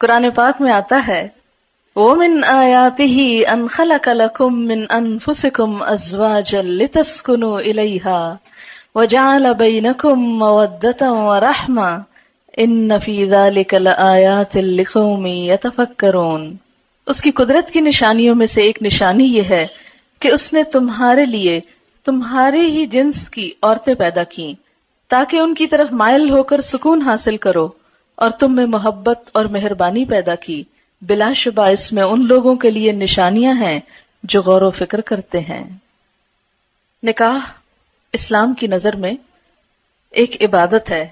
قرآن پاک میں آتا ہے وَمِنْ آيَاتِهِ أَنْ خَلَقَ لَكُم مِّنْ أَنفُسِكُمْ أَزْوَاجًا لِتَسْكُنُوا إِلَيْهَا وَجَعَلَ بَيْنَكُم مَّوَدَّةً وَرَحْمَةً إِنَّ فِي ذَلِكَ لَآيَاتٍ لِقَوْمٍ يَتَفَكَّرُونَ۔ اس کی قدرت کی نشانیوں میں سے ایک نشانی یہ ہے کہ اس نے تمہارے لیے تمہارے ہی جنس کی عورتیں پیدا کی تاکہ ان کی طرف مائل ہو کر سکون حاصل کرو، اور تم میں محبت اور مہربانی پیدا کی۔ بلا شبہ اس میں ان لوگوں کے لیے نشانیاں ہیں جو غور و فکر کرتے ہیں۔ نکاح اسلام کی نظر میں ایک عبادت ہے،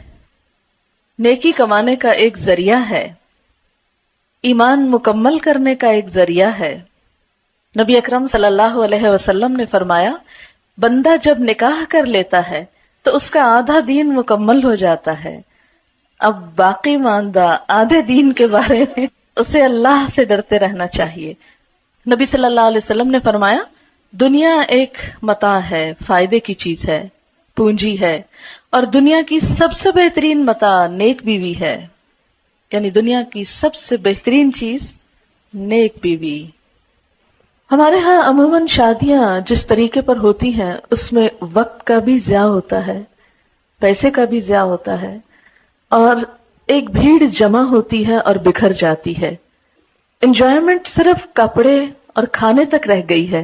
نیکی کمانے کا ایک ذریعہ ہے، ایمان مکمل کرنے کا ایک ذریعہ ہے۔ نبی اکرم صلی اللہ علیہ وسلم نے فرمایا بندہ جب نکاح کر لیتا ہے تو اس کا آدھا دین مکمل ہو جاتا ہے۔ اب باقی ماندہ آدھے دین کے بارے میں اسے اللہ سے ڈرتے رہنا چاہیے۔ نبی صلی اللہ علیہ وسلم نے فرمایا دنیا ایک متاع ہے، فائدے کی چیز ہے، پونجی ہے، اور دنیا کی سب سے بہترین متاع نیک بیوی ہے، یعنی دنیا کی سب سے بہترین چیز نیک بیوی۔ ہمارے ہاں عموماً شادیاں جس طریقے پر ہوتی ہیں اس میں وقت کا بھی ضیاع ہوتا ہے، پیسے کا بھی ضیاع ہوتا ہے، اور ایک بھیڑ جمع ہوتی ہے اور بکھر جاتی ہے۔ انجوائمنٹ صرف کپڑے اور کھانے تک رہ گئی ہے،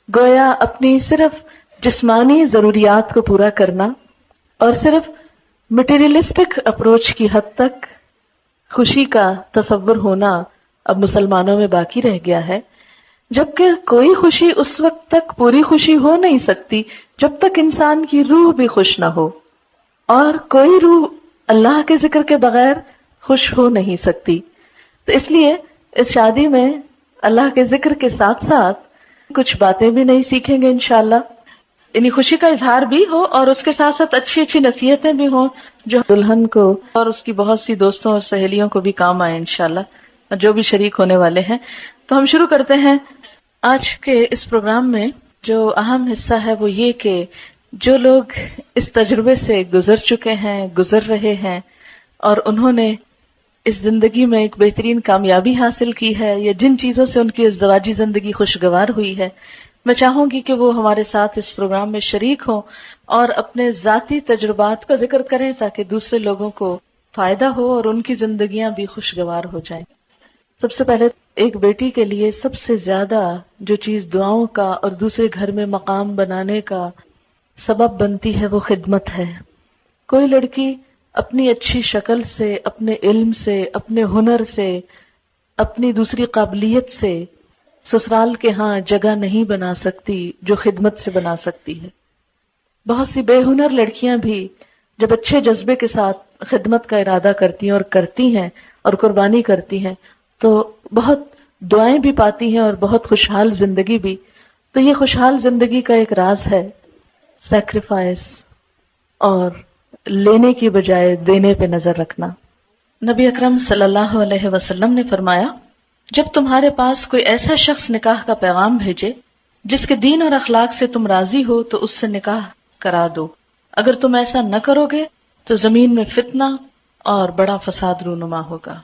گویا اپنی صرف جسمانی ضروریات کو پورا کرنا اور صرف مٹیریلسٹک اپروچ کی حد تک خوشی کا تصور ہونا اب مسلمانوں میں باقی رہ گیا ہے، جبکہ کوئی خوشی اس وقت تک پوری خوشی ہو نہیں سکتی جب تک انسان کی روح بھی خوش نہ ہو، اور کوئی روح اللہ کے ذکر کے بغیر خوش ہو نہیں سکتی۔ تو اس لیے اس شادی میں اللہ کے ذکر کے ساتھ ساتھ کچھ باتیں بھی نہیں سیکھیں گے انشاءاللہ، یعنی خوشی کا اظہار بھی ہو اور اس کے ساتھ ساتھ اچھی اچھی نصیحتیں بھی ہوں جو دلہن کو اور اس کی بہت سی دوستوں اور سہیلیوں کو بھی کام آئے انشاءاللہ، اور جو بھی شریک ہونے والے ہیں۔ تو ہم شروع کرتے ہیں آج کے اس پروگرام میں۔ جو اہم حصہ ہے وہ یہ کہ جو لوگ اس تجربے سے گزر چکے ہیں، گزر رہے ہیں، اور انہوں نے اس زندگی میں ایک بہترین کامیابی حاصل کی ہے، یا جن چیزوں سے ان کی ازدواجی زندگی خوشگوار ہوئی ہے، میں چاہوں گی کہ وہ ہمارے ساتھ اس پروگرام میں شریک ہوں اور اپنے ذاتی تجربات کا ذکر کریں تاکہ دوسرے لوگوں کو فائدہ ہو اور ان کی زندگیاں بھی خوشگوار ہو جائیں۔ سب سے پہلے ایک بیٹی کے لیے سب سے زیادہ جو چیز دعاؤں کا اور دوسرے گھر میں مقام بنانے کا سبب بنتی ہے وہ خدمت ہے۔ کوئی لڑکی اپنی اچھی شکل سے، اپنے علم سے، اپنے ہنر سے، اپنی دوسری قابلیت سے سسرال کے ہاں جگہ نہیں بنا سکتی جو خدمت سے بنا سکتی ہے۔ بہت سی بے ہنر لڑکیاں بھی جب اچھے جذبے کے ساتھ خدمت کا ارادہ کرتی ہیں اور کرتی ہیں اور قربانی کرتی ہیں تو بہت دعائیں بھی پاتی ہیں اور بہت خوشحال زندگی بھی۔ تو یہ خوشحال زندگی کا ایک راز ہے سیکریفائس اور لینے کی بجائے دینے پہ نظر رکھنا۔ نبی اکرم صلی اللہ علیہ وسلم نے فرمایا جب تمہارے پاس کوئی ایسا شخص نکاح کا پیغام بھیجے جس کے دین اور اخلاق سے تم راضی ہو تو اس سے نکاح کرا دو، اگر تم ایسا نہ کرو گے تو زمین میں فتنہ اور بڑا فساد رونما ہوگا۔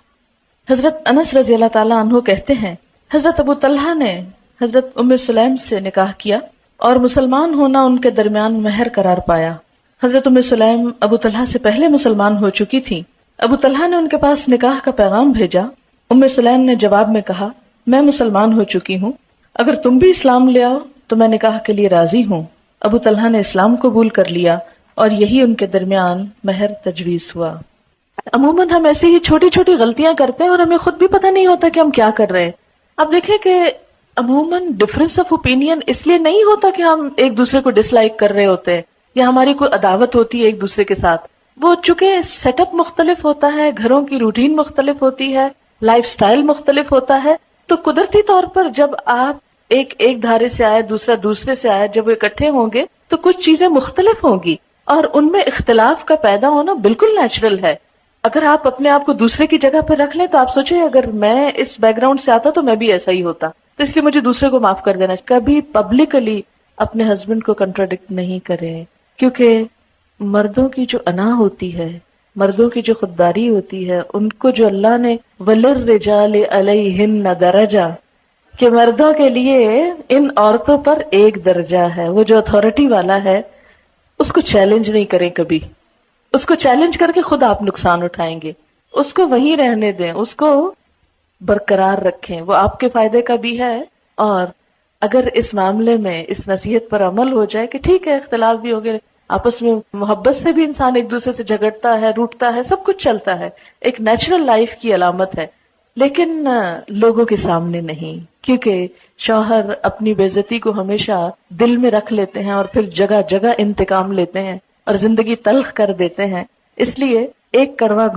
حضرت انس رضی اللہ تعالیٰ عنہ کہتے ہیں حضرت ابو طلحہ نے حضرت ام سلیم سے نکاح کیا اور مسلمان ہونا ان کے درمیان مہر قرار پایا۔ حضرت ام سلیم ابو طلحہ سے پہلے مسلمان ہو چکی تھی۔ ابو طلحہ نے ان کے پاس نکاح کا پیغام بھیجا۔ ام سلیم نے جواب میں کہا میں مسلمان ہو چکی ہوں، اگر تم بھی اسلام لے آؤ تو میں نکاح کے لیے راضی ہوں۔ ابو طلحہ نے اسلام قبول کر لیا اور یہی ان کے درمیان مہر تجویز ہوا۔ عموماً ہم ایسی ہی چھوٹی چھوٹی غلطیاں کرتے ہیں اور ہمیں خود بھی پتہ نہیں ہوتا کہ ہم کیا کر رہے ہیں۔ اب دیکھیں کہ عموماً ڈفرینس آف اوپینین اس لیے نہیں ہوتا کہ ہم ایک دوسرے کو ڈس لائک کر رہے ہوتے ہیں یا ہماری کوئی عداوت ہوتی ہے ایک دوسرے کے ساتھ۔ وہ چونکہ سیٹ اپ مختلف ہوتا ہے، گھروں کی روٹین مختلف ہوتی ہے، لائف سٹائل مختلف ہوتا ہے، تو قدرتی طور پر جب آپ ایک دھارے سے آئے دوسرا دوسرے سے آئے، جب وہ اکٹھے ہوں گے تو کچھ چیزیں مختلف ہوں گی اور ان میں اختلاف کا پیدا ہونا بالکل نیچرل ہے۔ اگر آپ اپنے آپ کو دوسرے کی جگہ پہ رکھ لیں تو آپ سوچیں اگر میں اس بیک گراؤنڈ سے آتا تو میں بھی ایسا ہی ہوتا، تو اس لیے مجھے دوسرے کو معاف کر دینا۔ کبھی پبلکلی اپنے ہسبینڈ کو کنٹراڈکٹ نہیں کریں، کیونکہ مردوں کی جو انا ہوتی ہے، مردوں کی جو خودداری ہوتی ہے، ان کو جو اللہ نے وَلِلرِّجَالِ عَلَيْهِنَّ دَرَجَةٌ، کہ مردوں کے لیے ان عورتوں پر ایک درجہ ہے. وہ جو اتھارٹی والا ہے اس کو چیلنج نہیں کریں کبھی. اس کو چیلنج کر کے خود آپ نقصان اٹھائیں گے. اس کو وہیں رہنے دیں، اس کو برقرار رکھیں. وہ آپ کے فائدے کا بھی ہے، اور اگر اس معاملے میں اس نصیحت پر عمل ہو جائے کہ ٹھیک ہے اختلاف بھی ہو گئے، آپس میں محبت سے بھی انسان ایک دوسرے سے جھگڑتا ہے، روٹتا ہے، سب کچھ چلتا ہے، ایک نیچرل لائف کی علامت ہے، لیکن لوگوں کے سامنے نہیں. کیونکہ شوہر اپنی بے عزتی کو ہمیشہ دل میں رکھ لیتے ہیں اور پھر جگہ جگہ انتقام لیتے ہیں اور زندگی تلخ کر دیتے ہیں. اس لیے ایک کڑوا